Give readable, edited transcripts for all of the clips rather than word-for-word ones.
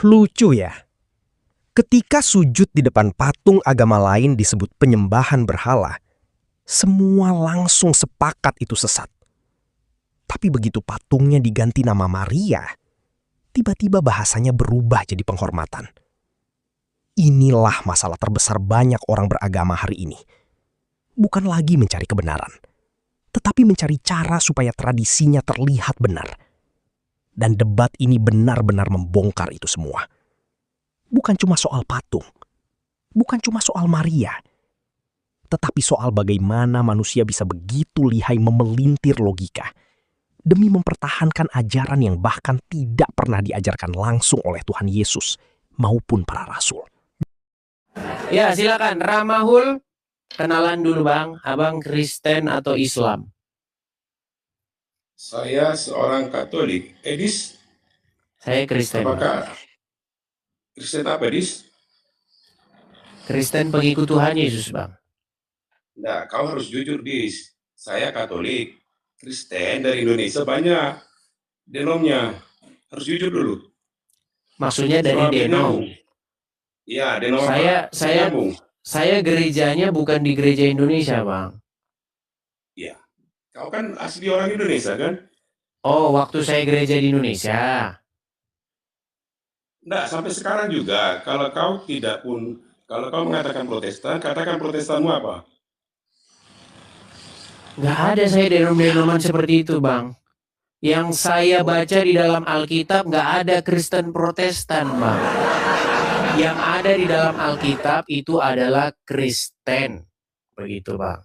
Lucu ya. Ketika sujud di depan patung agama lain disebut penyembahan berhala, semua langsung sepakat itu sesat. Tapi begitu patungnya diganti nama Maria, tiba-tiba bahasanya berubah jadi penghormatan. Inilah masalah terbesar banyak orang beragama hari ini. Bukan lagi mencari kebenaran, tetapi mencari cara supaya tradisinya terlihat benar. Dan debat ini benar-benar membongkar itu semua. Bukan cuma soal patung, bukan cuma soal Maria, tetapi soal bagaimana manusia bisa begitu lihai memelintir logika demi mempertahankan ajaran yang bahkan tidak pernah diajarkan langsung oleh Tuhan Yesus maupun para rasul. Ya, silakan Ramahul, kenalan dulu Bang, Abang Kristen atau Islam? Saya seorang Katolik. Edis? Saya Kristen. Apakah Kristen apa, Edis? Kristen pengikut Tuhan Yesus, Bang. Nah, kau harus jujur, Dis. Saya Katolik. Kristen dari Indonesia banyak. Denomnya. Harus jujur dulu. Maksudnya dari denom. Iya, denom. Saya gerejanya bukan di gereja Indonesia, Bang. Iya. Kau kan asli orang Indonesia, kan? Oh, waktu saya gereja di Indonesia. Enggak, sampai sekarang juga. Kalau kau mengatakan Protestan, katakan Protestanmu apa? Nggak ada saya denom-denoman seperti itu, Bang. Yang saya baca di dalam Alkitab nggak ada Kristen Protestan, Bang. Yang ada di dalam Alkitab itu adalah Kristen. Begitu, Bang.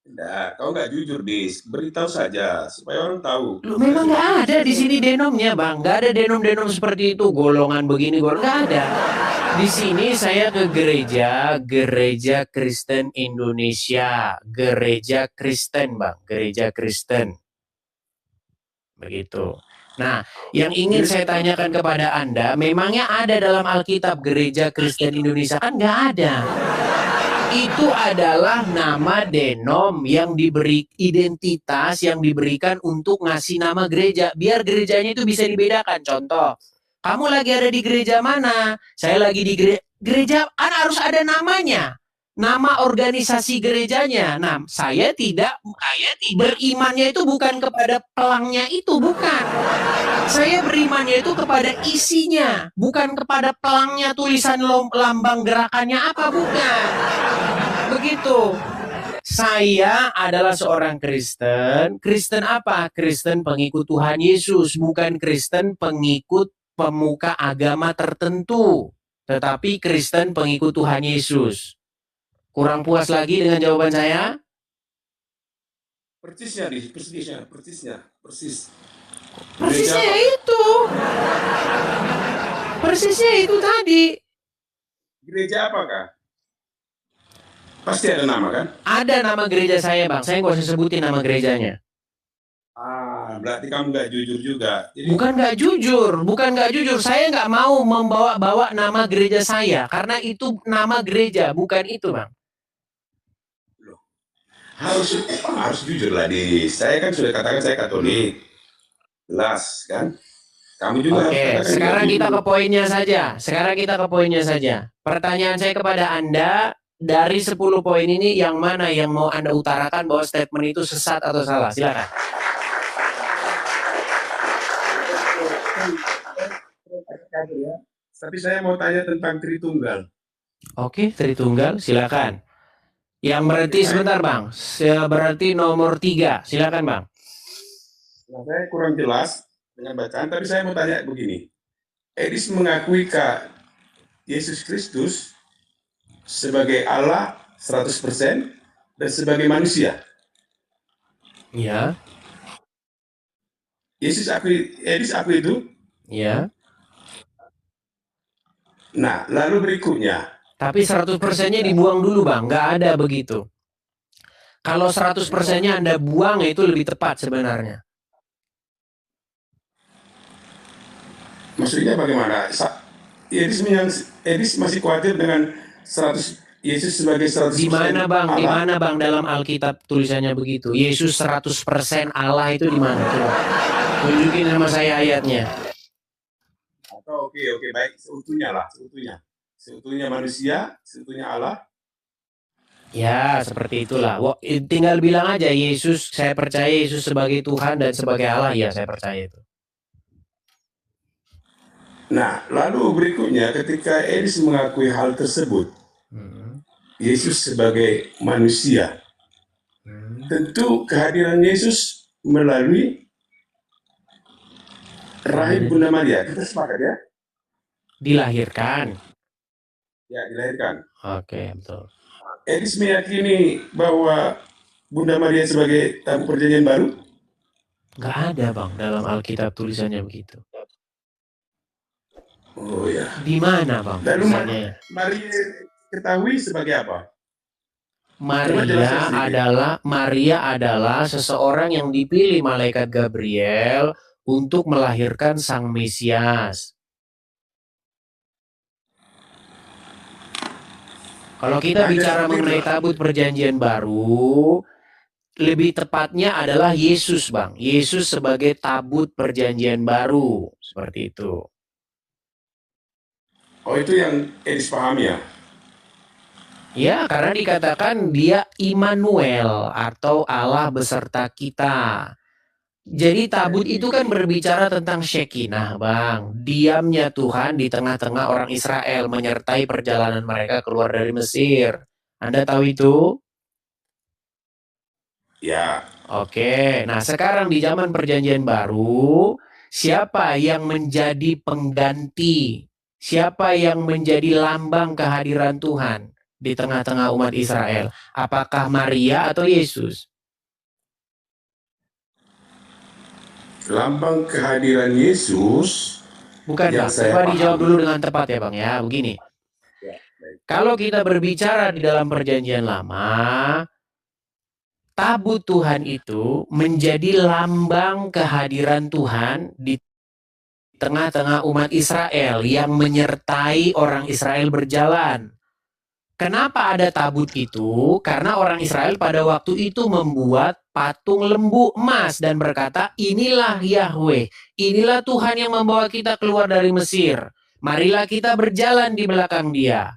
Enggak, kau nggak jujur, Dis. Beritahu saja, supaya orang tahu. Loh, memang nggak ada di sini denomnya, Bang. Nggak ada denom-denom seperti itu, golongan begini, nggak ada. Di sini saya ke gereja Kristen Indonesia, gereja Kristen, Bang, gereja Kristen. Begitu. Nah, yang ingin saya tanyakan kepada Anda, memangnya ada dalam Alkitab gereja Kristen Indonesia? Kan nggak ada. Itu adalah nama denom yang diberi identitas yang diberikan untuk ngasih nama gereja. Biar gerejanya itu bisa dibedakan. Contoh, kamu lagi ada di gereja mana? Saya lagi di gereja, kan harus ada namanya. Nama organisasi gerejanya. Nah, saya tidak berimannya itu bukan kepada pelangnya itu, bukan. Saya berimannya itu kepada isinya, bukan kepada pelangnya, tulisan lambang gerakannya apa, bukan. Begitu. Saya adalah seorang Kristen. Kristen apa? Kristen pengikut Tuhan Yesus, bukan Kristen pengikut pemuka agama tertentu, tetapi Kristen pengikut Tuhan Yesus. Kurang puas lagi dengan jawaban saya? Persisnya. Persisnya itu tadi. Gereja apakah? Pasti ada nama, kan? Ada nama gereja saya, Bang. Saya nggak usah sebutin nama gerejanya. Berarti kamu nggak jujur juga. Jadi... Bukan nggak jujur. Saya nggak mau membawa-bawa nama gereja saya. Karena itu nama gereja, bukan itu, Bang. Loh. Harus jujur lah, saya kan sudah katakan saya Katolik. Jelas, kan? Kamu juga. Oke, sekarang kita ke poinnya saja. Pertanyaan saya kepada Anda, dari 10 poin ini yang mana yang mau Anda utarakan bahwa statement itu sesat atau salah? Silakan. Tapi saya mau tanya tentang Tritunggal. Oke, Tritunggal, silakan. Yang berarti sebentar, Bang. Berarti nomor 3. Silakan, Bang. Nah, saya kurang jelas dengan bacaan, tapi saya mau tanya begini. Edis mengakui Kak Yesus Kristus sebagai Allah 100% dan sebagai manusia. Ya. Edis akui itu? Ya. Nah, lalu berikutnya. Tapi 100%-nya dibuang dulu, Bang. Nggak ada begitu. Kalau 100%-nya Anda buang, itu lebih tepat sebenarnya. Maksudnya bagaimana? Edis masih khawatir dengan 100 Yesus sebagai 100% Di mana, Bang? Allah. Di mana, Bang, dalam Alkitab tulisannya begitu? Yesus 100% Allah itu di mana? Coba tunjukin sama saya ayatnya. Atau oke baik, seutuhnya lah, seutuhnya manusia, seutuhnya Allah. Ya, seperti itulah. Tinggal bilang aja Yesus, saya percaya Yesus sebagai Tuhan dan sebagai Allah. Ya, saya percaya itu. Nah, lalu berikutnya ketika Edis mengakui hal tersebut, Yesus sebagai manusia, tentu kehadiran Yesus melalui rahim Bunda Maria. Kita sepakat ya? Dilahirkan. Ya, dilahirkan. Oke, betul. Edis meyakini bahwa Bunda Maria sebagai tabu perjanjian baru? Nggak ada, Bang, dalam Alkitab tulisannya begitu. Oh ya. Di mana, Bang, Lalu tulisannya? Maria ketahui sebagai apa? Maria adalah seseorang yang dipilih malaikat Gabriel untuk melahirkan Sang Mesias. Kalau kita bicara mengenai tabut perjanjian baru, lebih tepatnya adalah Yesus, Bang. Yesus sebagai tabut perjanjian baru. Seperti itu. Oh, itu yang Edis pahami ya? Ya, karena dikatakan dia Immanuel atau Allah beserta kita. Jadi tabut itu kan berbicara tentang Shekinah, Bang. Diamnya Tuhan di tengah-tengah orang Israel menyertai perjalanan mereka keluar dari Mesir. Anda tahu itu? Ya. Oke, nah sekarang di zaman perjanjian baru, siapa yang menjadi pengganti? Siapa yang menjadi lambang kehadiran Tuhan di tengah-tengah umat Israel? Apakah Maria atau Yesus? Lambang kehadiran Yesus. Bukan, Bang. Coba dijawab dulu dengan tepat ya, Bang ya. Begini. Kalau kita berbicara di dalam perjanjian lama, tabut Tuhan itu menjadi lambang kehadiran Tuhan di tengah-tengah umat Israel yang menyertai orang Israel berjalan. Kenapa ada tabut itu? Karena orang Israel pada waktu itu membuat patung lembu emas dan berkata, inilah Yahweh, inilah Tuhan yang membawa kita keluar dari Mesir. Marilah kita berjalan di belakang dia.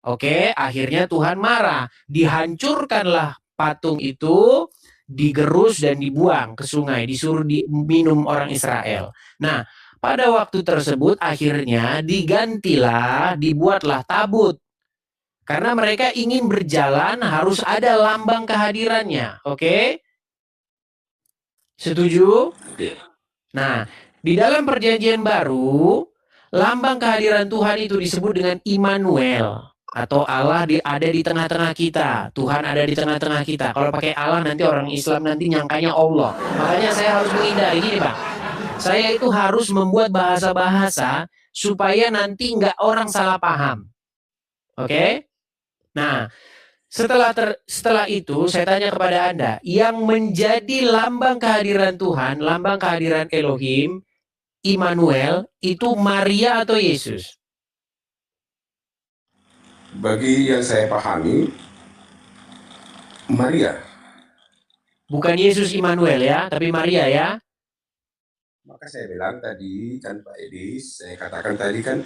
Oke, akhirnya Tuhan marah. Dihancurkanlah patung itu, digerus dan dibuang ke sungai, disuruh diminum orang Israel. Nah, pada waktu tersebut akhirnya digantilah, dibuatlah tabut. Karena mereka ingin berjalan harus ada lambang kehadirannya. Oke? Setuju? Nah, di dalam perjanjian baru, lambang kehadiran Tuhan itu disebut dengan Immanuel. Atau Allah ada di tengah-tengah kita. Tuhan ada di tengah-tengah kita. Kalau pakai Allah nanti orang Islam nanti nyangkanya Allah. Makanya saya harus menghindari. Gini, Bang. Saya itu harus membuat bahasa-bahasa supaya nanti nggak orang salah paham. Oke? Nah, setelah itu saya tanya kepada Anda, yang menjadi lambang kehadiran Tuhan, lambang kehadiran Elohim, Immanuel, itu Maria atau Yesus? Bagi yang saya pahami, Maria. Bukan Yesus Immanuel ya, tapi Maria ya. Maka saya bilang tadi kan Pak Edis, saya katakan tadi kan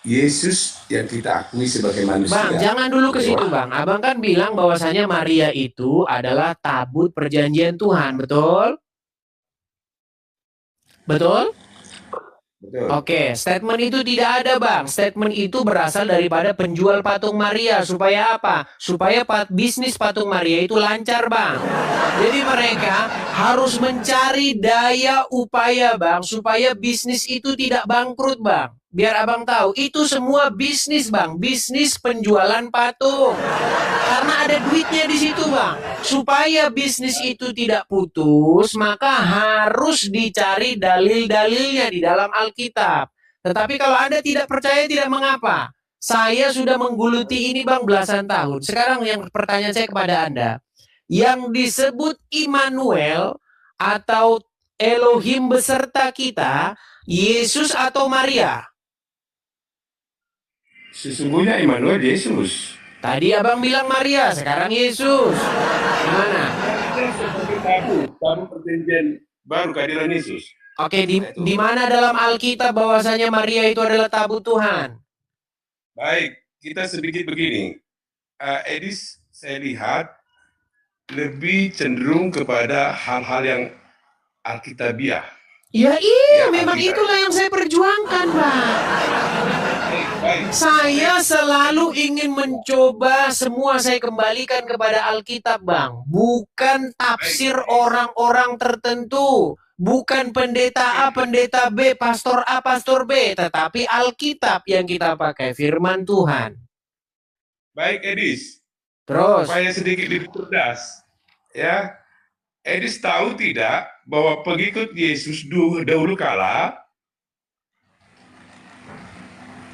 Yesus yang kita akui sebagai manusia. Bang, jangan dulu ke situ, Bang. Abang kan bilang bahwasanya Maria itu adalah tabut perjanjian Tuhan, betul? Betul? Betul. Oke, statement itu tidak ada, Bang. Statement itu berasal daripada penjual patung Maria. Supaya apa? Supaya bisnis patung Maria itu lancar, Bang. Jadi mereka harus mencari daya upaya, Bang, supaya bisnis itu tidak bangkrut, Bang. Biar abang tahu, itu semua bisnis, Bang. Bisnis penjualan patung. Karena ada duitnya di situ, Bang. Supaya bisnis itu tidak putus, maka harus dicari dalil-dalilnya di dalam Alkitab. Tetapi kalau Anda tidak percaya, tidak mengapa. Saya sudah menggeluti ini, Bang, belasan tahun. Sekarang yang pertanyaan saya kepada Anda, yang disebut Immanuel atau Elohim beserta kita, Yesus atau Maria? Sesungguhnya Immanuel Yesus. Tadi abang bilang Maria, sekarang Yesus. Gimana? Sebagai tabu perjanjian baru kehadiran Yesus. Oke, di, Nah, itu. di mana dalam Alkitab bahwasanya Maria itu adalah tabut Tuhan? Baik, kita sedikit begini. Edis, saya lihat lebih cenderung kepada hal-hal yang alkitabiah. Ya iya, Ya, memang Alkitab. itulah yang saya perjuangkan, Bang. Baik. Saya selalu ingin mencoba semua saya kembalikan kepada Alkitab, Bang. Bukan tafsir orang-orang tertentu. Bukan pendeta A, pendeta B, pastor A, pastor B. Tetapi Alkitab yang kita pakai, firman Tuhan. Baik, Edis. Terus, Supaya sedikit lebih cerdas. Ya, Edis tahu tidak bahwa pengikut Yesus dahulu kala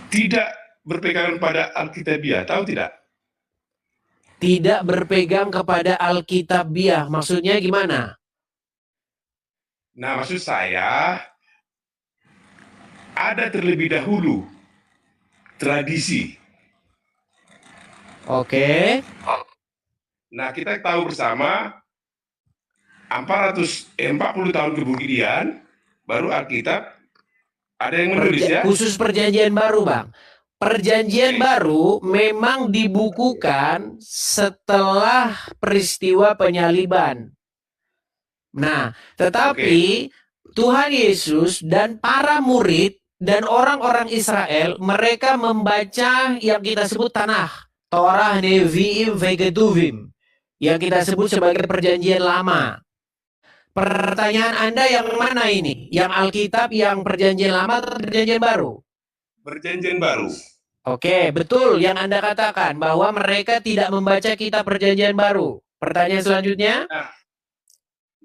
tidak berpegang pada Alkitabiah, tahu tidak? tidak berpegang kepada Alkitabiah. Maksudnya gimana? Nah, maksud saya ada terlebih dahulu tradisi. Oke. Nah, kita tahu bersama 440 tahun kemudian baru Alkitab ada yang menulis ya. Khusus perjanjian baru, Bang. Perjanjian baru memang dibukukan setelah peristiwa penyaliban. Nah, tetapi Tuhan Yesus dan para murid dan orang-orang Israel, mereka membaca yang kita sebut Tanakh, Torah, Nevi'im, Vegetuvim, yang kita sebut sebagai perjanjian lama. Pertanyaan Anda yang mana ini? Yang Alkitab, yang perjanjian lama atau perjanjian baru? Perjanjian baru. Oke, betul yang Anda katakan bahwa mereka tidak membaca kitab perjanjian baru. Pertanyaan selanjutnya? Nah,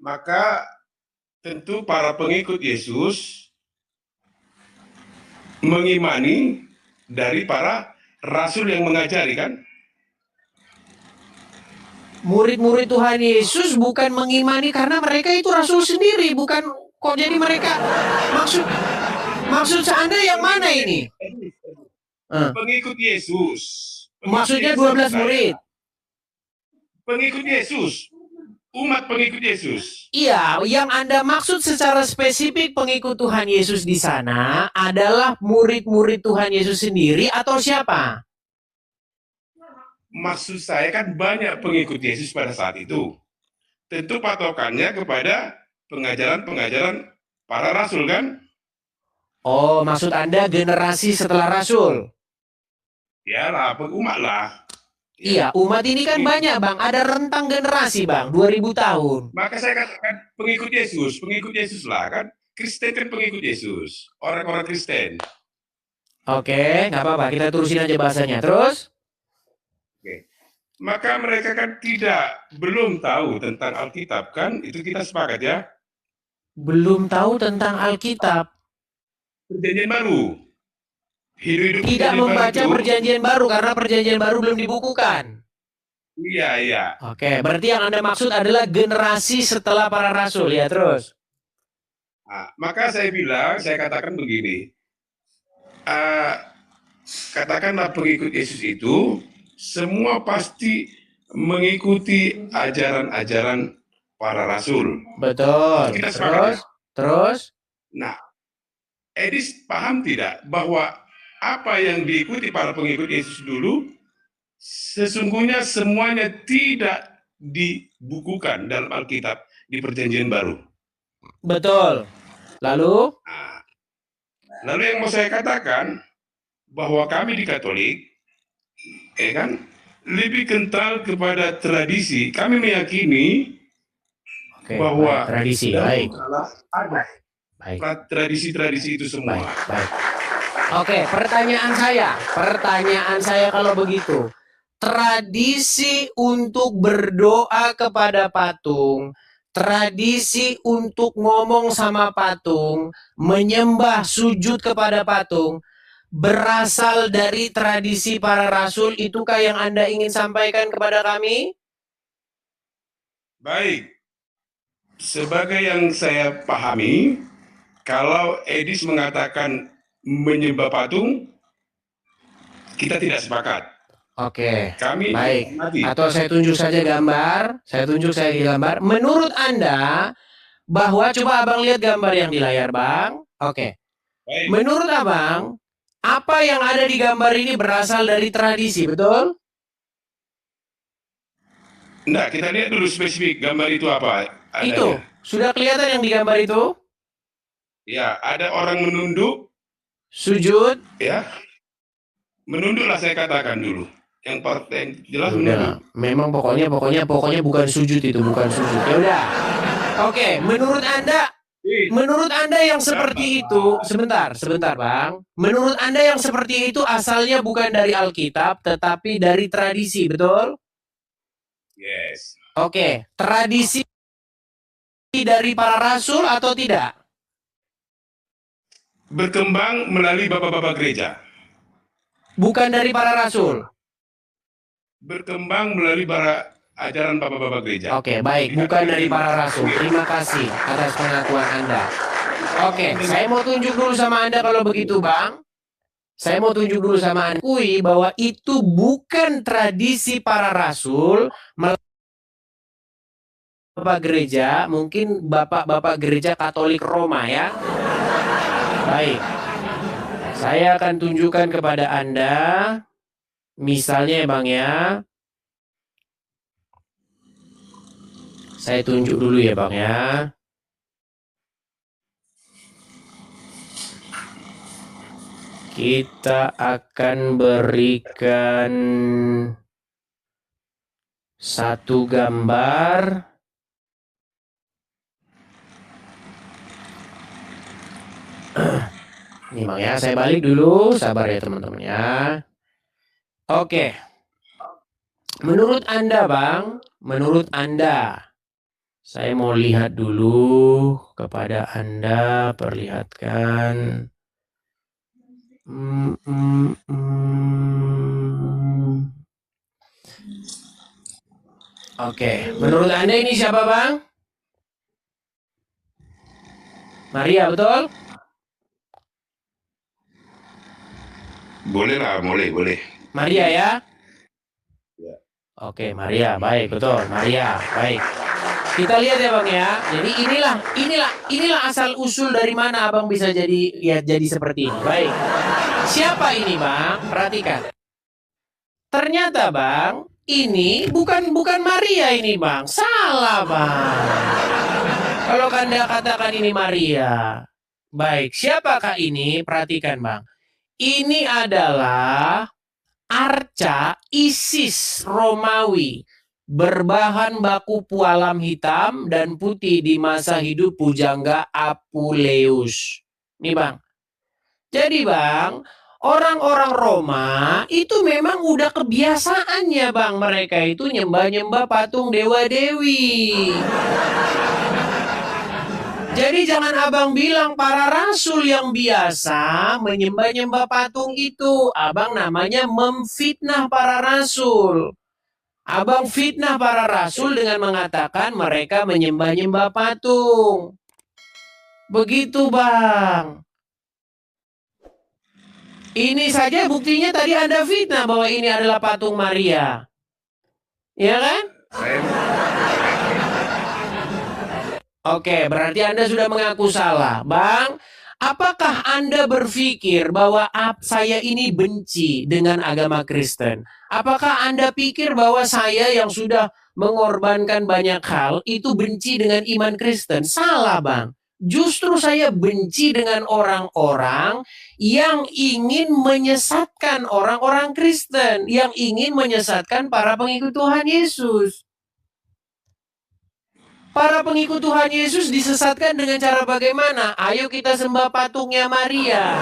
maka tentu para pengikut Yesus mengimani dari para rasul yang mengajari kan? Murid-murid Tuhan Yesus bukan mengimani karena mereka itu rasul sendiri, bukan kok jadi mereka maksud Anda yang mana ini? Pengikut Yesus. Maksudnya 12 murid. Pengikut Yesus. Umat pengikut Yesus. Iya, yang Anda maksud secara spesifik pengikut Tuhan Yesus di sana adalah murid-murid Tuhan Yesus sendiri atau siapa? Maksud saya kan banyak pengikut Yesus pada saat itu. Tentu patokannya kepada pengajaran-pengajaran para rasul kan? Oh, maksud Anda generasi setelah rasul? Ya lah, umat lah. Iya, umat ini kan banyak, Bang. Ada rentang generasi, Bang. 2000 tahun. Maka saya katakan pengikut Yesus lah kan. Kristen kan pengikut Yesus. Orang-orang Kristen. Oke, nggak apa-apa. Kita terusin aja bahasanya. Terus? Oke. Maka mereka kan belum tahu tentang Alkitab kan? Itu kita sepakat ya. Belum tahu tentang Alkitab. Perjanjian baru. Hidup Tidak membaca perjanjian baru karena perjanjian baru belum dibukukan. Iya. Oke, berarti yang Anda maksud adalah generasi setelah para rasul ya, terus. Nah, maka saya katakan begini. Katakanlah pengikut Yesus itu semua pasti mengikuti ajaran-ajaran para rasul. Betul. Kita sepakat. Terus? Nah, Edis paham tidak bahwa apa yang diikuti para pengikut Yesus dulu sesungguhnya semuanya tidak dibukukan dalam Alkitab di Perjanjian Baru. Betul. Lalu yang mau saya katakan bahwa kami di Katolik lebih kental kepada tradisi. Kami meyakini bahwa tradisi baik. Ada tradisi-tradisi itu semua. Baik. Oke, pertanyaan saya kalau begitu, tradisi untuk berdoa kepada patung, tradisi untuk ngomong sama patung, menyembah sujud kepada patung, berasal dari tradisi para rasul, itukah yang Anda ingin sampaikan kepada kami? Baik, sebagai yang saya pahami, kalau Edis mengatakan menyembah patung, kita tidak sepakat. Oke, kami baik. Atau saya tunjuk saja gambar. Menurut Anda, bahwa coba abang lihat gambar yang di layar, Bang. Oke. Baik. Menurut abang, apa yang ada di gambar ini berasal dari tradisi, betul? Enggak, kita lihat dulu spesifik gambar itu apa adanya. Itu, sudah kelihatan yang di gambar itu? Ya, ada orang menunduk, Sujud. ya. Menunduklah saya katakan dulu. Yang yang jelas Udah, menunduk. memang pokoknya bukan sujud itu, bukan sujud. Ya udah. Oke, menurut Anda yang seperti itu, sebentar, Bang. Menurut Anda yang seperti itu asalnya bukan dari Alkitab, tetapi dari tradisi, betul? Yes. Oke, tradisi dari para rasul atau tidak? Berkembang melalui bapak-bapak gereja. Bukan dari para rasul. Berkembang melalui para ajaran bapak-bapak gereja. Oke, baik, bukan dari para rasul. Terima kasih atas pengakuan Anda. Oke, saya mau tunjuk dulu sama Anda kalau begitu, Bang. Saya mau tunjuk dulu sama Anda bahwa itu bukan tradisi para rasul. Bapak gereja, mungkin bapak-bapak gereja Katolik Roma ya. Baik. Saya akan tunjukkan kepada Anda, misalnya ya Bang ya. Saya tunjuk dulu ya Bang ya. Kita akan berikan satu gambar. Nih Bang ya, saya balik dulu, sabar ya teman-teman ya. Oke. Menurut Anda Bang, menurut Anda, saya mau lihat dulu kepada Anda, perlihatkan. Oke, menurut Anda ini siapa Bang? Maria, betul? Boleh lah, boleh. Maria ya? Ya. Oke, Maria, baik, betul. Maria, baik. Kita lihat ya Bang ya. Jadi inilah asal usul dari mana Abang bisa jadi seperti ini. Baik. Siapa ini Bang? Perhatikan. Ternyata Bang, ini bukan Maria ini Bang. Salah Bang. Kalau Anda katakan ini Maria. Baik, siapakah ini? Perhatikan Bang. Ini adalah arca Isis Romawi berbahan baku pualam hitam dan putih di masa hidup pujangga Apuleius. Nih Bang. Jadi Bang, orang-orang Roma itu memang udah kebiasaannya Bang. Mereka itu nyembah-nyembah patung dewa-dewi. Jadi jangan Abang bilang para rasul yang biasa menyembah-nyembah patung itu. Abang namanya memfitnah para rasul. Abang fitnah para rasul dengan mengatakan mereka menyembah-nyembah patung. Begitu Bang. Ini saja buktinya tadi Anda fitnah bahwa ini adalah patung Maria. Ya kan? Oke, berarti Anda sudah mengaku salah. Bang, apakah Anda berpikir bahwa saya ini benci dengan agama Kristen? Apakah Anda pikir bahwa saya yang sudah mengorbankan banyak hal itu benci dengan iman Kristen? Salah, Bang. Justru saya benci dengan orang-orang yang ingin menyesatkan orang-orang Kristen, yang ingin menyesatkan para pengikut Tuhan Yesus. Para pengikut Tuhan Yesus disesatkan dengan cara bagaimana? Ayo kita sembah patungnya Maria.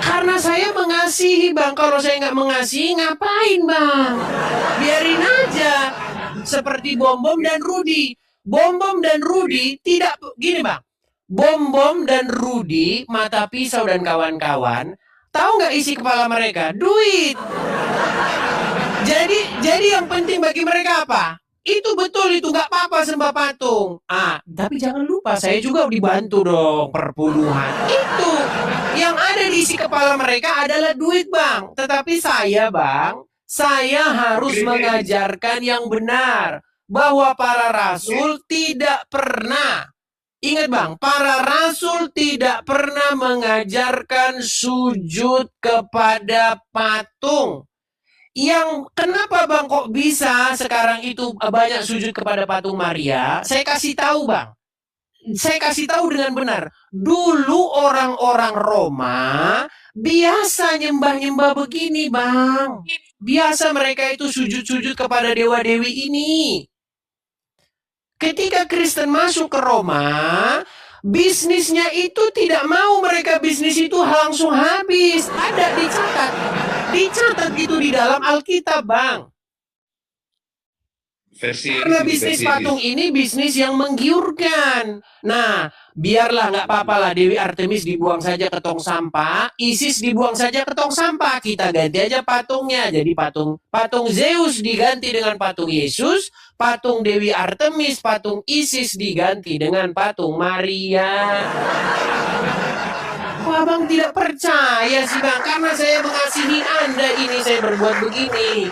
Karena saya mengasihi Bang. Kalau saya nggak mengasihi, ngapain Bang? Biarin aja. Seperti Bom-Bom dan Rudi. Bom-Bom dan Rudi tidak... Gini Bang. Bom-Bom dan Rudi, Mata Pisau dan kawan-kawan, tahu nggak isi kepala mereka? Duit. Jadi yang penting bagi mereka apa? Itu betul, itu nggak apa-apa sembah patung. Tapi jangan lupa saya juga dibantu dong perpuluhan. Itu yang ada di isi kepala mereka adalah duit Bang. Tetapi saya Bang, saya harus mengajarkan yang benar. bahwa para rasul tidak pernah, ingat Bang, para rasul tidak pernah mengajarkan sujud kepada patung. Yang kenapa Bang kok bisa sekarang itu banyak sujud kepada patung Maria? Saya kasih tahu Bang. Saya kasih tahu dengan benar. Dulu orang-orang Roma biasa nyembah-nyembah begini, Bang. Biasa mereka itu sujud-sujud kepada dewa-dewi ini. Ketika Kristen masuk ke Roma, bisnisnya itu tidak mau mereka bisnis itu langsung habis. Ada dicatat. Dicatat gitu di dalam Alkitab, Bang. Karena bisnis patung ini bisnis yang menggiurkan. Nah, biarlah nggak apa-apa lah Dewi Artemis dibuang saja ke tong sampah, Isis dibuang saja ke tong sampah. Kita ganti aja patungnya. Jadi patung Zeus diganti dengan patung Yesus, patung Dewi Artemis, patung Isis diganti dengan patung Maria. Wah, Bang tidak percaya sih Bang, karena saya mengasihi Anda ini saya berbuat begini.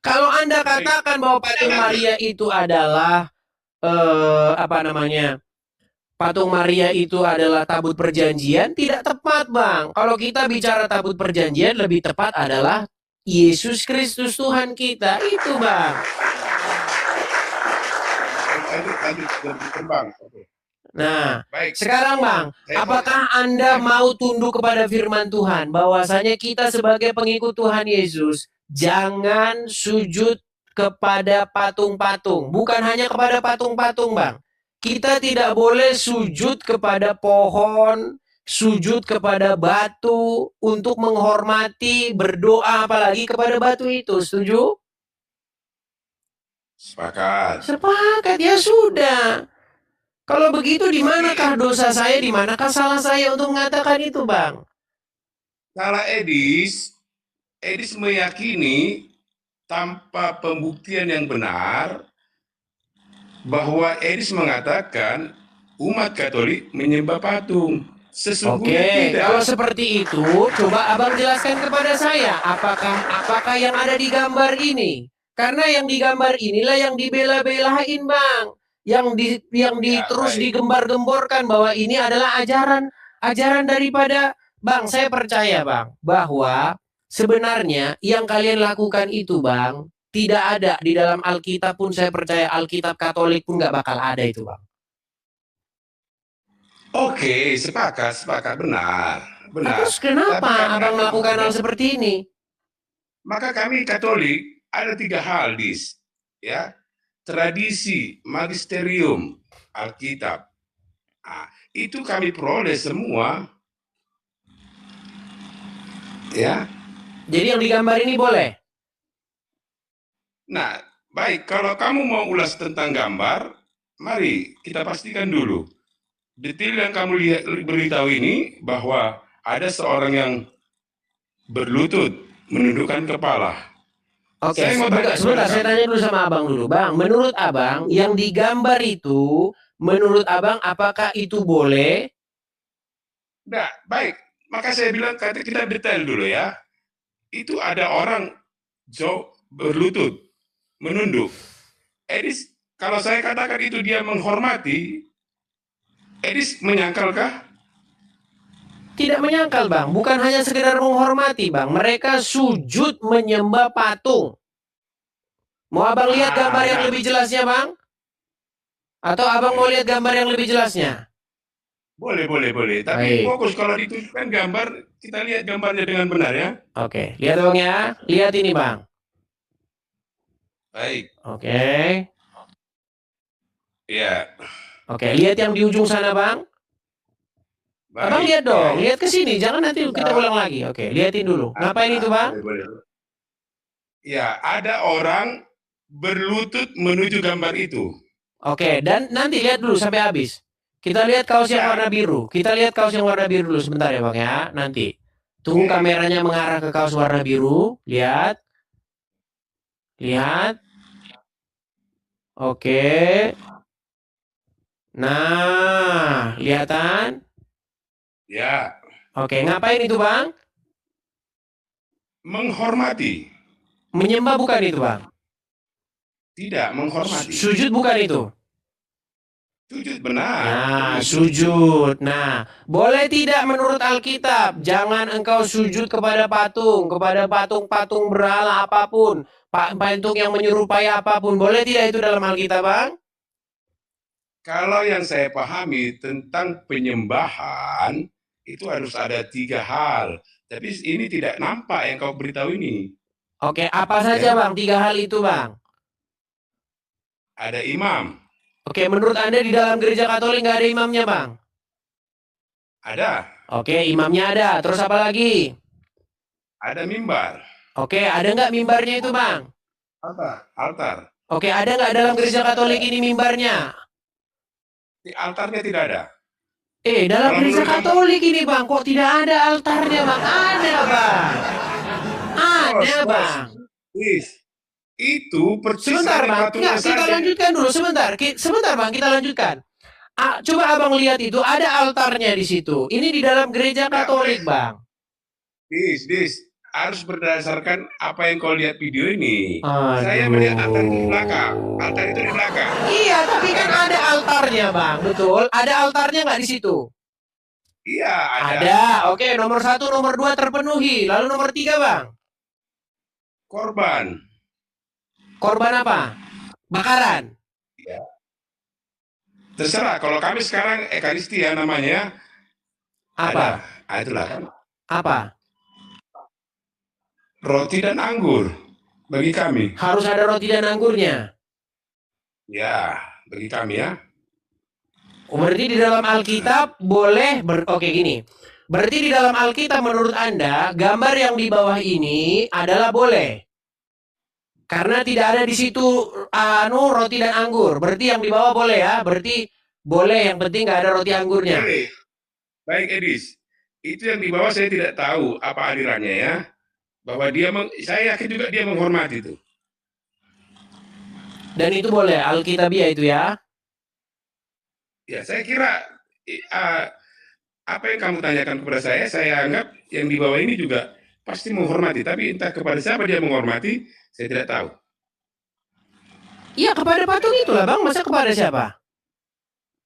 Kalau Anda katakan bahwa patung Maria itu adalah patung Maria itu adalah tabut perjanjian, tidak tepat, Bang. Kalau kita bicara tabut perjanjian, lebih tepat adalah Yesus Kristus Tuhan kita. Itu, Bang. Nah, sekarang Bang, apakah Anda mau tunduk kepada firman Tuhan bahwasanya kita sebagai pengikut Tuhan Yesus jangan sujud kepada patung-patung, bukan hanya kepada patung-patung, Bang. Kita tidak boleh sujud kepada pohon, sujud kepada batu untuk menghormati, berdoa apalagi kepada batu itu. Setuju? Sepakat. Sepakat, ya sudah. Kalau begitu di manakah dosa saya, di manakah salah saya untuk mengatakan itu, Bang? Salah Edis meyakini tanpa pembuktian yang benar bahwa Edis mengatakan umat Katolik menyembah patung. Sesungguhnya tidak. Kalau seperti itu, coba Abang jelaskan kepada saya, apakah yang ada di gambar ini? Karena yang di gambar inilah yang dibela-belain, Bang. Yang terus digembar-gemborkan bahwa ini adalah ajaran daripada Bang. Saya percaya, Bang, bahwa sebenarnya yang kalian lakukan itu, Bang, tidak ada di dalam Alkitab pun. Saya percaya Alkitab Katolik pun nggak bakal ada itu, Bang. Oke, sepakat, benar. Terus kenapa Abang melakukan hal seperti ini? Maka kami Katolik ada 3 hal, Dis. Ya, tradisi, magisterium, Alkitab. Nah, itu kami peroleh semua. Ya. Jadi yang digambar ini boleh? Nah, baik. Kalau kamu mau ulas tentang gambar, mari kita pastikan dulu. Detail yang kamu beritahu ini bahwa ada seorang yang berlutut, menundukkan kepala. Oke, sebentar, saya tanya dulu sama Abang dulu. Bang, menurut Abang, yang digambar itu, menurut Abang, apakah itu boleh? Nah, baik. Maka saya bilang, kita detail dulu ya. Itu ada orang berlutut, menunduk. Edis, kalau saya katakan itu dia menghormati, Edis menyangkalkah? Tidak menyangkal, Bang. Bukan hanya sekedar menghormati, Bang. Mereka sujud menyembah patung. Mau Abang lihat gambar yang lebih jelasnya, Bang? Atau Abang mau lihat gambar yang lebih jelasnya? Boleh. Tapi fokus kalau ditunjukkan gambar, kita lihat gambarnya dengan benar ya. Oke, lihat Bang ya. Lihat ini, Bang. Baik. Oke. Ya. Oke, lihat yang di ujung sana, Bang. Baik. Abang lihat dong, lihat ke sini. Jangan nanti kita ulang lagi. Oke, lihatin dulu. Ngapain itu, Bang? Boleh. Ya, ada orang berlutut menuju gambar itu. Oke, dan nanti lihat dulu sampai habis. Kita lihat kaos yang warna biru. Kita lihat kaos yang warna biru dulu sebentar ya, Bang ya. Nanti. Tunggu kameranya mengarah ke kaos warna biru. Lihat. Oke. Nah, lihatan? Ya. Oke, ngapain itu, Bang? Menghormati. Menyembah bukan itu, Bang? Tidak, menghormati. Sujud bukan itu? Sujud benar. Nah, sujud. Nah, boleh tidak menurut Alkitab, jangan engkau sujud kepada patung-patung berhala apapun, patung yang menyerupai apapun. Boleh tidak itu dalam Alkitab, Bang? Kalau yang saya pahami tentang penyembahan, itu harus ada 3 hal. Tapi ini tidak nampak yang kau beritahu ini. Oke, apa saja, Ya. Bang? 3 hal itu, Bang. Ada imam, Oke, menurut Anda di dalam gereja Katolik nggak ada imamnya, Bang? ada Oke, imamnya ada. Terus apa lagi? mimbar, Oke, ada nggak mimbarnya itu, Bang? altar. Oke, ada nggak dalam gereja Katolik ini mimbarnya? Di altarnya tidak ada. Dalam Kalau gereja menurut Anda- Katolik ini, Bang, kok tidak ada altarnya, Bang? Ada, Bang. Ada, Bos, Bang. please. Itu persis Sebentar, ada Bang. patungnya Nggak, kita saja. lanjutkan dulu. Sebentar, Bang. Kita lanjutkan. Coba Abang lihat itu, ada altarnya di situ. Ini di dalam gereja Katolik, Bang. Dis, harus berdasarkan apa yang kau lihat video ini. Aduh. Saya melihat altar itu di belakang. Altar itu di belakang. Iya, tapi kan ada altarnya, Bang. Betul? Ada altarnya nggak di situ? Iya, ada. Ada. Oke, nomor 1, nomor 2 terpenuhi. Lalu nomor 3, Bang. Korban. Korban apa? Bakaran. Terserah, kalau kami sekarang Ekaristia namanya. Apa? Ada. Itulah kan. Apa? Roti dan anggur. Bagi kami. Harus ada roti dan anggurnya. Ya, bagi kami ya. Berarti di dalam Alkitab boleh Oke, gini. Berarti di dalam Alkitab menurut Anda gambar yang di bawah ini adalah boleh. Karena tidak ada di situ roti dan anggur. Berarti yang di bawah boleh ya. Berarti boleh, yang penting nggak ada roti anggurnya. Boleh. Baik Edis. Itu yang di bawah saya tidak tahu apa alirannya ya. Bahwa saya yakin juga dia menghormati itu. Dan itu boleh, Alkitabiah itu ya. Ya, saya kira apa yang kamu tanyakan kepada saya anggap yang di bawah ini juga pasti menghormati. Tapi entah kepada siapa dia menghormati, saya tidak tahu. Iya, kepada patung itulah, Bang. Masa kepada siapa?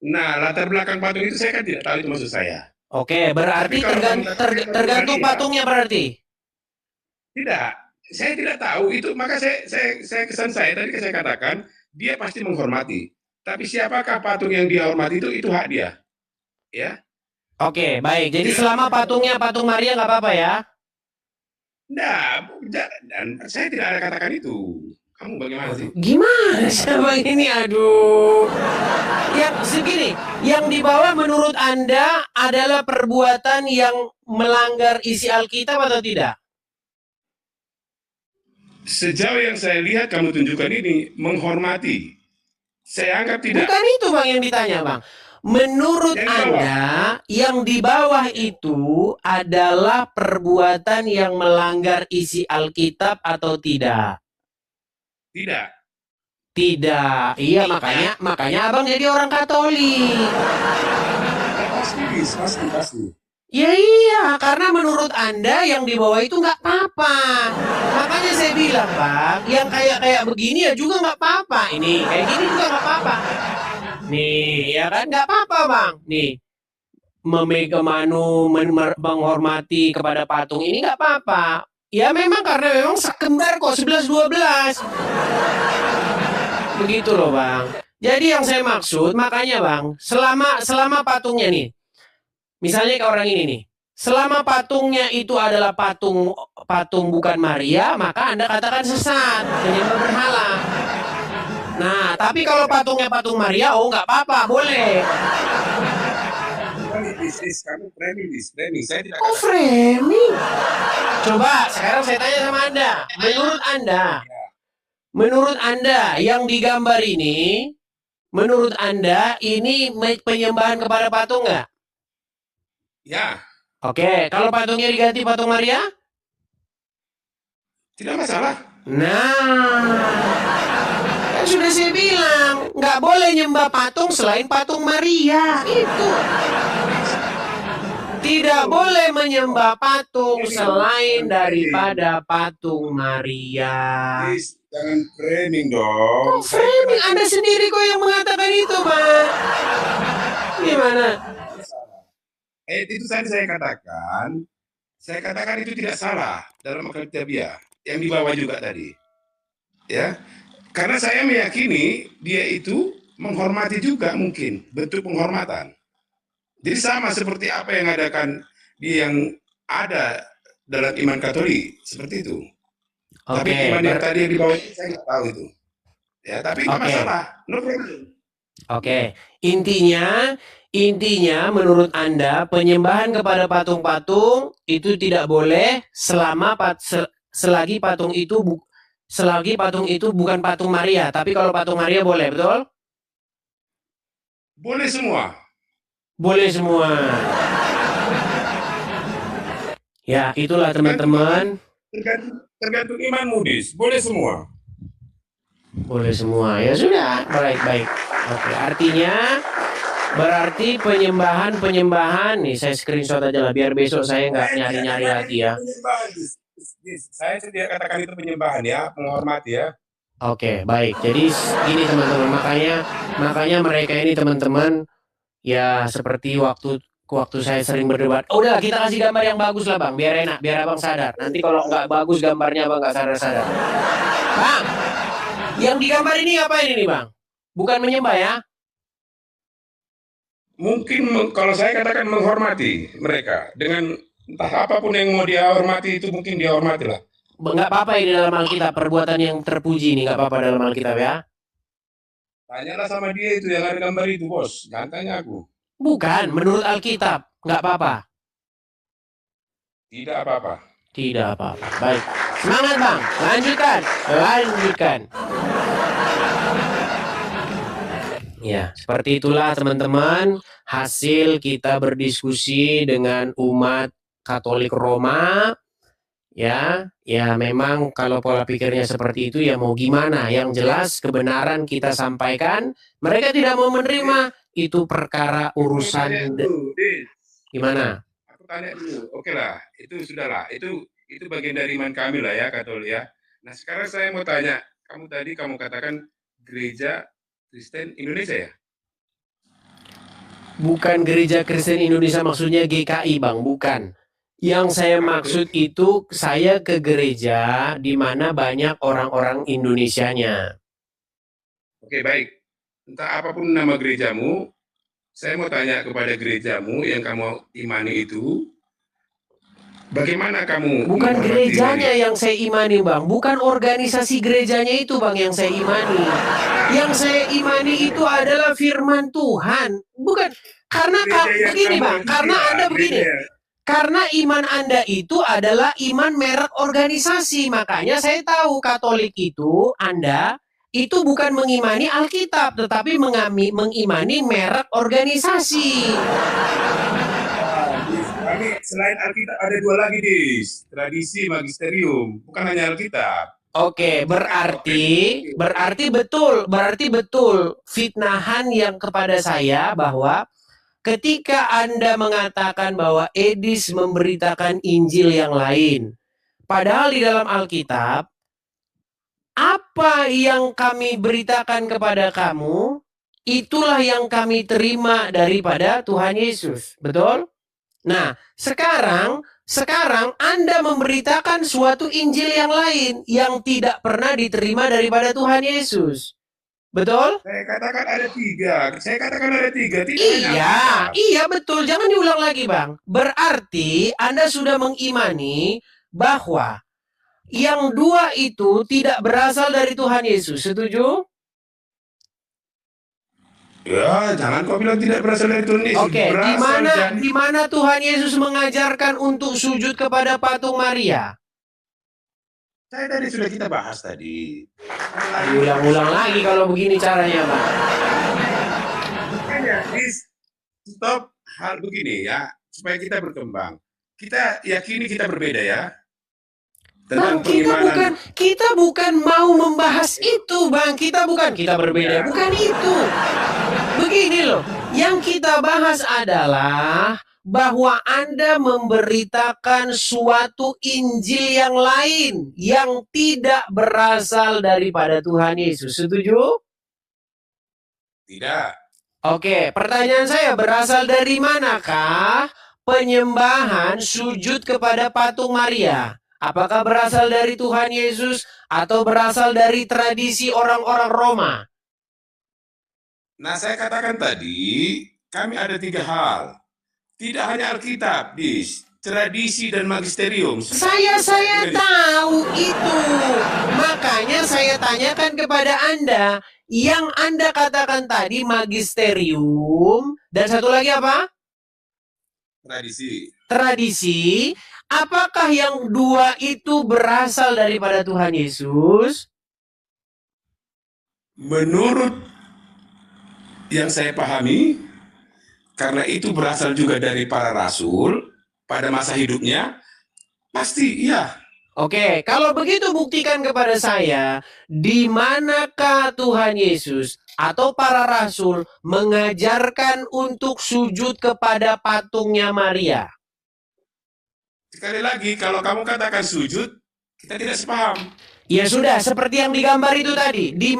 Nah, latar belakang patung itu saya kan tidak tahu itu maksud saya. Oke, berarti Tapi kalau tergantung patungnya berarti. Tidak, saya tidak tahu itu. Maka kesan saya tadi saya katakan dia pasti menghormati. Tapi siapakah patung yang dia hormati itu hak dia. Ya. Oke, baik. Jadi selama patungnya patung Maria nggak apa-apa ya? Nah, dan saya tidak ada katakan itu. Kamu bagaimana sih? Gimana sih Bang ini? Aduh. Yang segini, yang di bawah menurut Anda adalah perbuatan yang melanggar isi Alkitab atau tidak? Sejauh yang saya lihat kamu tunjukkan ini menghormati. Saya anggap tidak. Bukan itu Bang yang ditanya Bang. Menurut Anda, yang di bawah itu adalah perbuatan yang melanggar isi Alkitab atau tidak? Tidak. Tidak. Iya, makanya Abang jadi orang Katolik. Pasti. Ya iya, karena menurut Anda yang di bawah itu nggak apa-apa. Makanya saya bilang, Bang, yang kayak begini ya juga nggak apa-apa. Ini kayak gini juga nggak apa-apa. Nih, ya kan nggak apa-apa, Bang. Nih, menghormati kepada patung ini nggak apa-apa. Ya memang karena memang sekembar kok 11-12. Begitu loh, Bang. Jadi yang saya maksud, makanya Bang, selama patungnya nih, misalnya ke orang ini nih, selama patungnya itu adalah patung bukan Maria, maka Anda katakan sesat, menyembah berhala. Nah, tapi kalau patungnya patung Maria, oh nggak apa-apa, boleh. Kamu framing. Saya tidak. Oh, framing. Coba sekarang saya tanya sama Anda, menurut Anda yang digambar ini, menurut Anda ini penyembahan kepada patung nggak? Ya. Oke, kalau patungnya diganti patung Maria? Tidak masalah. Nah, kan sudah saya bilang, nggak boleh nyembah patung selain patung Maria. Itu. tidak boleh menyembah patung selain daripada patung Maria. Please, jangan framing dong. Kok framing? Anda sendiri kok yang mengatakan itu, Pak. Gimana? Itu saya katakan itu tidak salah dalam Alkitabiah yang dibawa juga tadi. Ya. Karena saya meyakini dia itu menghormati juga mungkin bentuk penghormatan. Jadi sama seperti apa yang yang ada dalam iman Katolik seperti itu. Tapi iman yang tadi yang dibawa itu saya nggak tahu itu. Ya, tapi nggak masalah, no problem. Oke, intinya menurut Anda penyembahan kepada patung-patung itu tidak boleh selagi patung itu bukan patung Maria, tapi kalau patung Maria boleh, betul? Boleh semua. Boleh semua. Ya, itulah teman-teman. Tergantung iman Mudis, boleh semua. Boleh semua. Ya sudah, baik. Oke, berarti penyembahan nih saya screenshot aja lah biar besok saya nggak nyari-nyari lagi ya. Saya sudah katakan itu penyembahan ya, menghormati ya. Oke, baik. Jadi ini teman-teman, makanya mereka ini teman-teman ya seperti waktu saya sering berdebat. Oh, udahlah kita kasih gambar yang bagus lah Bang, biar enak, biar Abang sadar. Nanti kalau nggak bagus gambarnya Abang nggak sadar. Bang, yang digambar ini apa ini nih Bang? Bukan menyembah ya? Mungkin kalau saya katakan menghormati mereka dengan entah apapun yang mau dia hormati itu mungkin dia hormati lah. Nggak apa-apa ini dalam Alkitab, perbuatan yang terpuji ini nggak apa-apa dalam Alkitab ya? Tanyalah sama dia itu yang ada gambar itu bos, jangan tanya aku. Bukan, menurut Alkitab nggak apa-apa. Tidak apa-apa. Tidak apa-apa. Baik, semangat Bang, lanjutkan. Ya, seperti itulah teman-teman hasil kita berdiskusi dengan umat Katolik Roma. Ya memang kalau pola pikirnya seperti itu ya mau gimana. Yang jelas kebenaran kita sampaikan, mereka tidak mau menerima. Itu perkara urusan gimana? Aku tanya dulu. Oke lah, itu sudahlah. Itu bagian dari iman kami lah ya Katolik ya. Nah sekarang saya mau tanya, kamu katakan gereja Kristen Indonesia ya? Bukan Gereja Kristen Indonesia, maksudnya GKI Bang, bukan. Yang saya maksud itu saya ke gereja di mana banyak orang-orang Indonesianya. Oke baik, entah apapun nama gerejamu, saya mau tanya kepada gerejamu yang kamu imani itu, bagaimana kamu? Bukan gerejanya yang saya imani Bang, bukan organisasi gerejanya itu Bang yang saya imani. Yang saya imani itu adalah firman Tuhan, bukan karena begini Bang, karena Anda begini. Karena iman Anda itu adalah iman merek organisasi, makanya saya tahu Katolik itu Anda itu bukan mengimani Alkitab, tetapi mengimani merek organisasi. Kami selain Alkitab ada dua lagi Dis, tradisi magisterium, bukan hanya Alkitab. Oke, berarti betul fitnahan yang kepada saya bahwa ketika Anda mengatakan bahwa Edis memberitakan Injil yang lain, padahal di dalam Alkitab apa yang kami beritakan kepada kamu, itulah yang kami terima daripada Tuhan Yesus, betul? Nah, sekarang Anda memberitakan suatu Injil yang lain yang tidak pernah diterima daripada Tuhan Yesus. Betul? Saya katakan ada tiga. Iya betul. Jangan diulang lagi Bang. Berarti Anda sudah mengimani bahwa yang dua itu tidak berasal dari Tuhan Yesus. Setuju? Ya, jangan kau bilang tidak berasal dari Tuhan Yesus. Oke, di mana Tuhan Yesus mengajarkan untuk sujud kepada patung Maria? Saya tadi sudah kita bahas tadi. Ulang-ulang lagi kalau begini caranya, Bang. Makanya, stop hal begini ya, supaya kita berkembang. Kita yakini kita berbeda ya. Bang, kita bukan mau membahas itu, Bang. Kita berbeda, bukan itu. Begini loh, yang kita bahas adalah bahwa Anda memberitakan suatu Injil yang lain yang tidak berasal daripada Tuhan Yesus. Setuju? Tidak. Oke, pertanyaan saya, berasal dari manakah penyembahan sujud kepada patung Maria? Apakah berasal dari Tuhan Yesus atau berasal dari tradisi orang-orang Roma? Nah, saya katakan tadi, kami ada 3 hal. Tidak hanya Alkitab, tradisi dan magisterium. Saya tahu itu. Makanya saya tanyakan kepada Anda, yang Anda katakan tadi magisterium dan satu lagi apa? Tradisi. Apakah yang dua itu berasal daripada Tuhan Yesus? Menurut yang saya pahami, karena itu berasal juga dari para rasul pada masa hidupnya, pasti iya. Oke, kalau begitu buktikan kepada saya, di manakah Tuhan Yesus atau para rasul mengajarkan untuk sujud kepada patungnya Maria? Sekali lagi, kalau kamu katakan sujud, kita tidak sepaham. Ya sudah, seperti yang digambar itu tadi. Di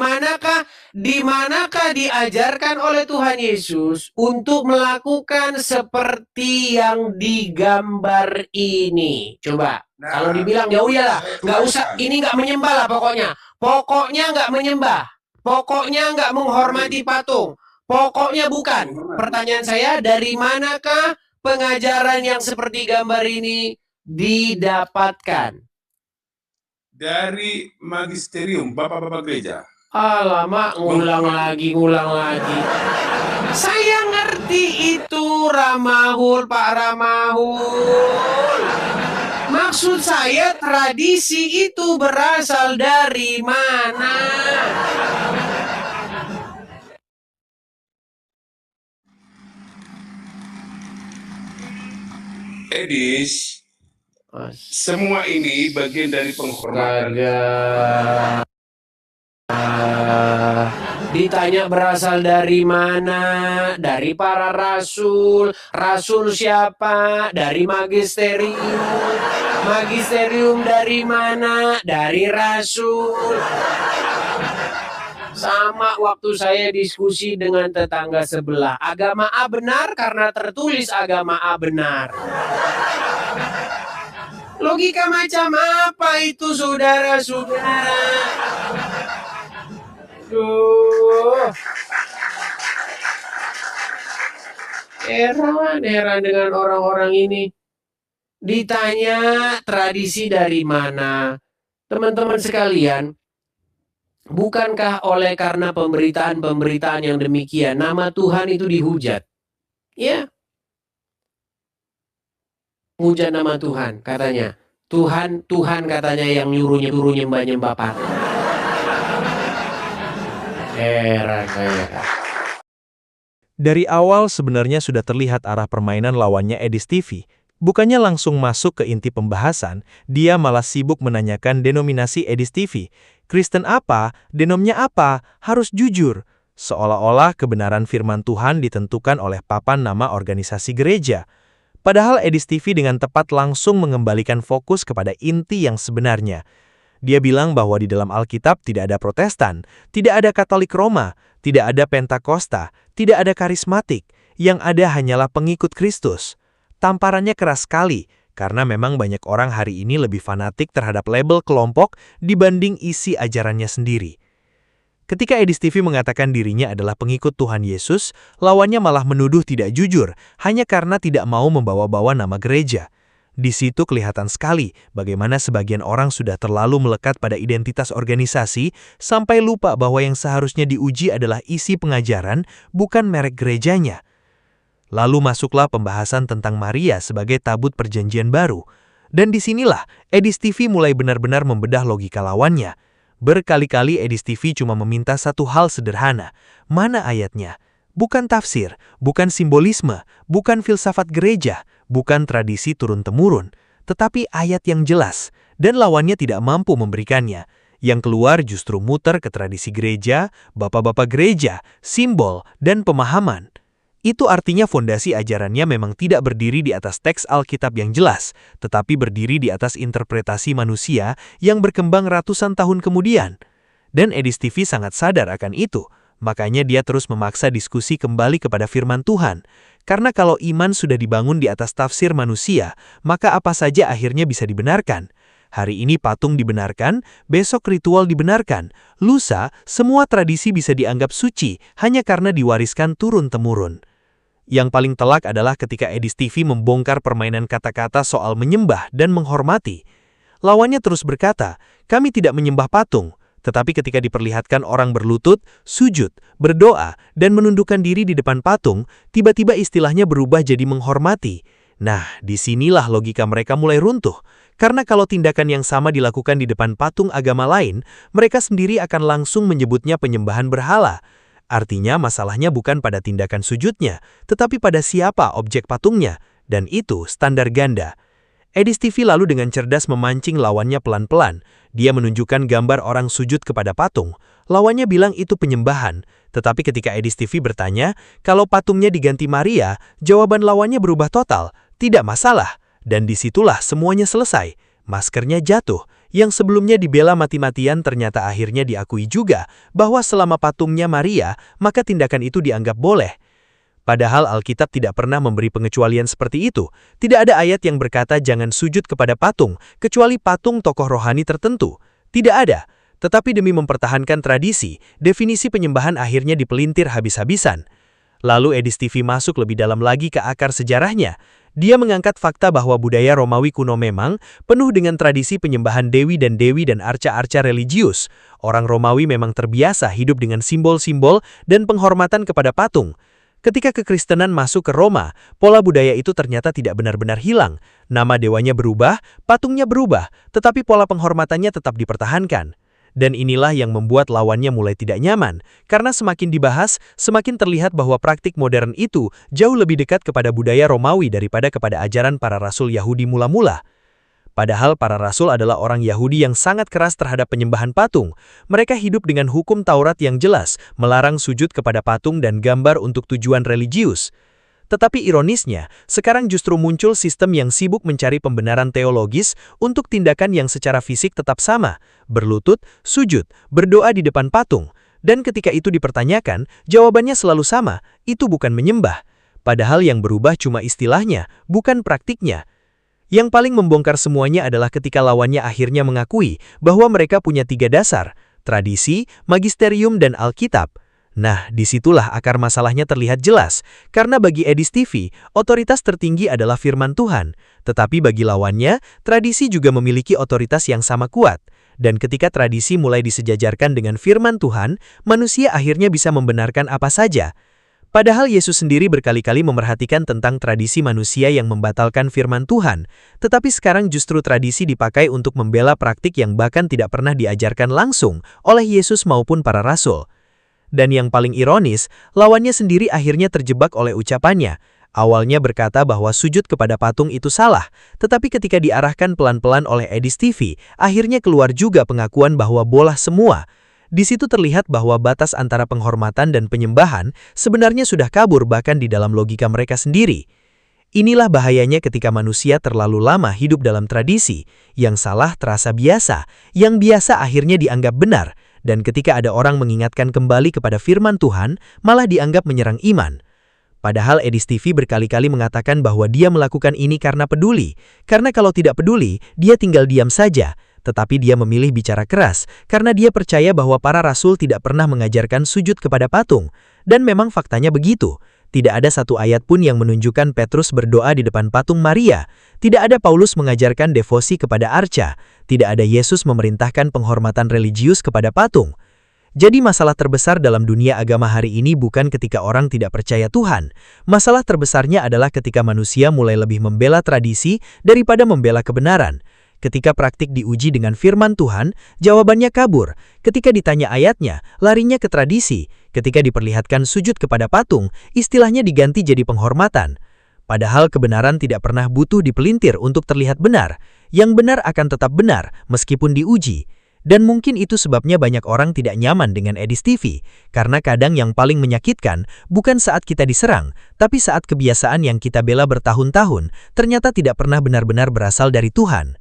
manakah diajarkan oleh Tuhan Yesus untuk melakukan seperti yang digambar ini? Coba, kalau dibilang ya udahlah, nggak usah, ini nggak menyembah lah pokoknya. Pokoknya nggak menyembah. Pokoknya nggak menghormati patung. Pokoknya bukan. Pertanyaan saya, dari manakah pengajaran yang seperti gambar ini didapatkan? Dari magisterium, bapak-bapak gereja. Alamak, ngulang lagi. Saya ngerti itu, Ramahul, Pak Ramahul. Maksud saya, tradisi itu berasal dari mana? Edis, semua ini bagian dari penghormatan. Ditanya berasal dari mana? Dari para rasul. Rasul siapa? Dari magisterium. Magisterium dari mana? Dari rasul. Sama waktu saya diskusi dengan tetangga sebelah. Agama A benar karena tertulis agama A benar. Logika macam apa itu, saudara-saudara? Heran dengan orang-orang ini. Ditanya tradisi dari mana? Teman-teman sekalian, bukankah oleh karena pemberitaan-pemberitaan yang demikian, nama Tuhan itu dihujat? Ya. Hujat nama Tuhan, katanya. Tuhan katanya yang nyuruh nyembah patung. Heran saya. Dari awal sebenarnya sudah terlihat arah permainan lawannya Edis TV. Bukannya langsung masuk ke inti pembahasan, dia malah sibuk menanyakan denominasi Edis TV. Kristen apa? Denomnya apa? Harus jujur. Seolah-olah kebenaran firman Tuhan ditentukan oleh papan nama organisasi gereja. Padahal Edis TV dengan tepat langsung mengembalikan fokus kepada inti yang sebenarnya. Dia bilang bahwa di dalam Alkitab tidak ada Protestan, tidak ada Katolik Roma, tidak ada Pentakosta, tidak ada karismatik, yang ada hanyalah pengikut Kristus. Tamparannya keras sekali, karena memang banyak orang hari ini lebih fanatik terhadap label kelompok dibanding isi ajarannya sendiri. Ketika Edis TV mengatakan dirinya adalah pengikut Tuhan Yesus, lawannya malah menuduh tidak jujur, hanya karena tidak mau membawa-bawa nama gereja. Di situ kelihatan sekali bagaimana sebagian orang sudah terlalu melekat pada identitas organisasi sampai lupa bahwa yang seharusnya diuji adalah isi pengajaran, bukan merek gerejanya. Lalu masuklah pembahasan tentang Maria sebagai tabut perjanjian baru. Dan disinilah Edis TV mulai benar-benar membedah logika lawannya. Berkali-kali Edis TV cuma meminta satu hal sederhana. Mana ayatnya? Bukan tafsir, bukan simbolisme, bukan filsafat gereja, bukan tradisi turun-temurun, tetapi ayat yang jelas, dan lawannya tidak mampu memberikannya. Yang keluar justru muter ke tradisi gereja, bapak-bapak gereja, simbol, dan pemahaman. Itu artinya fondasi ajarannya memang tidak berdiri di atas teks Alkitab yang jelas, tetapi berdiri di atas interpretasi manusia yang berkembang ratusan tahun kemudian. Dan Edistivi sangat sadar akan itu, makanya dia terus memaksa diskusi kembali kepada firman Tuhan. Karena kalau iman sudah dibangun di atas tafsir manusia, maka apa saja akhirnya bisa dibenarkan. Hari ini patung dibenarkan, besok ritual dibenarkan, lusa semua tradisi bisa dianggap suci hanya karena diwariskan turun-temurun. Yang paling telak adalah ketika Edistivi membongkar permainan kata-kata soal menyembah dan menghormati. Lawannya terus berkata, kami tidak menyembah patung, tetapi ketika diperlihatkan orang berlutut, sujud, berdoa, dan menundukkan diri di depan patung, tiba-tiba istilahnya berubah jadi menghormati. Nah, disinilah logika mereka mulai runtuh. Karena kalau tindakan yang sama dilakukan di depan patung agama lain, mereka sendiri akan langsung menyebutnya penyembahan berhala. Artinya masalahnya bukan pada tindakan sujudnya, tetapi pada siapa objek patungnya, dan itu standar ganda. Edistivi lalu dengan cerdas memancing lawannya pelan-pelan. Dia menunjukkan gambar orang sujud kepada patung. Lawannya bilang itu penyembahan, tetapi ketika Edistivi bertanya, kalau patungnya diganti Maria, jawaban lawannya berubah total, tidak masalah. Dan disitulah semuanya selesai. Maskernya jatuh. Yang sebelumnya dibela mati-matian ternyata akhirnya diakui juga bahwa selama patungnya Maria, maka tindakan itu dianggap boleh. Padahal Alkitab tidak pernah memberi pengecualian seperti itu. Tidak ada ayat yang berkata jangan sujud kepada patung, kecuali patung tokoh rohani tertentu. Tidak ada. Tetapi demi mempertahankan tradisi, definisi penyembahan akhirnya dipelintir habis-habisan. Lalu Edistivi masuk lebih dalam lagi ke akar sejarahnya. Dia mengangkat fakta bahwa budaya Romawi kuno memang penuh dengan tradisi penyembahan dewi dan arca-arca religius. Orang Romawi memang terbiasa hidup dengan simbol-simbol dan penghormatan kepada patung. Ketika kekristenan masuk ke Roma, pola budaya itu ternyata tidak benar-benar hilang. Nama dewanya berubah, patungnya berubah, tetapi pola penghormatannya tetap dipertahankan. Dan inilah yang membuat lawannya mulai tidak nyaman, karena semakin dibahas, semakin terlihat bahwa praktik modern itu jauh lebih dekat kepada budaya Romawi daripada kepada ajaran para rasul Yahudi mula-mula. Padahal para rasul adalah orang Yahudi yang sangat keras terhadap penyembahan patung. Mereka hidup dengan hukum Taurat yang jelas, melarang sujud kepada patung dan gambar untuk tujuan religius. Tetapi ironisnya, sekarang justru muncul sistem yang sibuk mencari pembenaran teologis untuk tindakan yang secara fisik tetap sama, berlutut, sujud, berdoa di depan patung. Dan ketika itu dipertanyakan, jawabannya selalu sama, itu bukan menyembah. Padahal yang berubah cuma istilahnya, bukan praktiknya. Yang paling membongkar semuanya adalah ketika lawannya akhirnya mengakui bahwa mereka punya 3 dasar, tradisi, magisterium, dan Alkitab. Nah, disitulah akar masalahnya terlihat jelas, karena bagi Edistivi, otoritas tertinggi adalah firman Tuhan, tetapi bagi lawannya, tradisi juga memiliki otoritas yang sama kuat. Dan ketika tradisi mulai disejajarkan dengan firman Tuhan, manusia akhirnya bisa membenarkan apa saja. Padahal Yesus sendiri berkali-kali memerhatikan tentang tradisi manusia yang membatalkan firman Tuhan, tetapi sekarang justru tradisi dipakai untuk membela praktik yang bahkan tidak pernah diajarkan langsung oleh Yesus maupun para rasul. Dan yang paling ironis, lawannya sendiri akhirnya terjebak oleh ucapannya. Awalnya berkata bahwa sujud kepada patung itu salah, tetapi ketika diarahkan pelan-pelan oleh Edistivi, akhirnya keluar juga pengakuan bahwa bolah semua. Di situ terlihat bahwa batas antara penghormatan dan penyembahan sebenarnya sudah kabur bahkan di dalam logika mereka sendiri. Inilah bahayanya ketika manusia terlalu lama hidup dalam tradisi, yang salah terasa biasa, yang biasa akhirnya dianggap benar, dan ketika ada orang mengingatkan kembali kepada firman Tuhan, malah dianggap menyerang iman. Padahal Edistivi berkali-kali mengatakan bahwa dia melakukan ini karena peduli, karena kalau tidak peduli, dia tinggal diam saja. Tetapi dia memilih bicara keras, karena dia percaya bahwa para rasul tidak pernah mengajarkan sujud kepada patung. Dan memang faktanya begitu. Tidak ada satu ayat pun yang menunjukkan Petrus berdoa di depan patung Maria. Tidak ada Paulus mengajarkan devosi kepada arca. Tidak ada Yesus memerintahkan penghormatan religius kepada patung. Jadi masalah terbesar dalam dunia agama hari ini bukan ketika orang tidak percaya Tuhan. Masalah terbesarnya adalah ketika manusia mulai lebih membela tradisi daripada membela kebenaran. Ketika praktik diuji dengan firman Tuhan, jawabannya kabur. Ketika ditanya ayatnya, larinya ke tradisi. Ketika diperlihatkan sujud kepada patung, istilahnya diganti jadi penghormatan. Padahal kebenaran tidak pernah butuh dipelintir untuk terlihat benar. Yang benar akan tetap benar, meskipun diuji. Dan mungkin itu sebabnya banyak orang tidak nyaman dengan Edis TV, karena kadang yang paling menyakitkan bukan saat kita diserang, tapi saat kebiasaan yang kita bela bertahun-tahun ternyata tidak pernah benar-benar berasal dari Tuhan.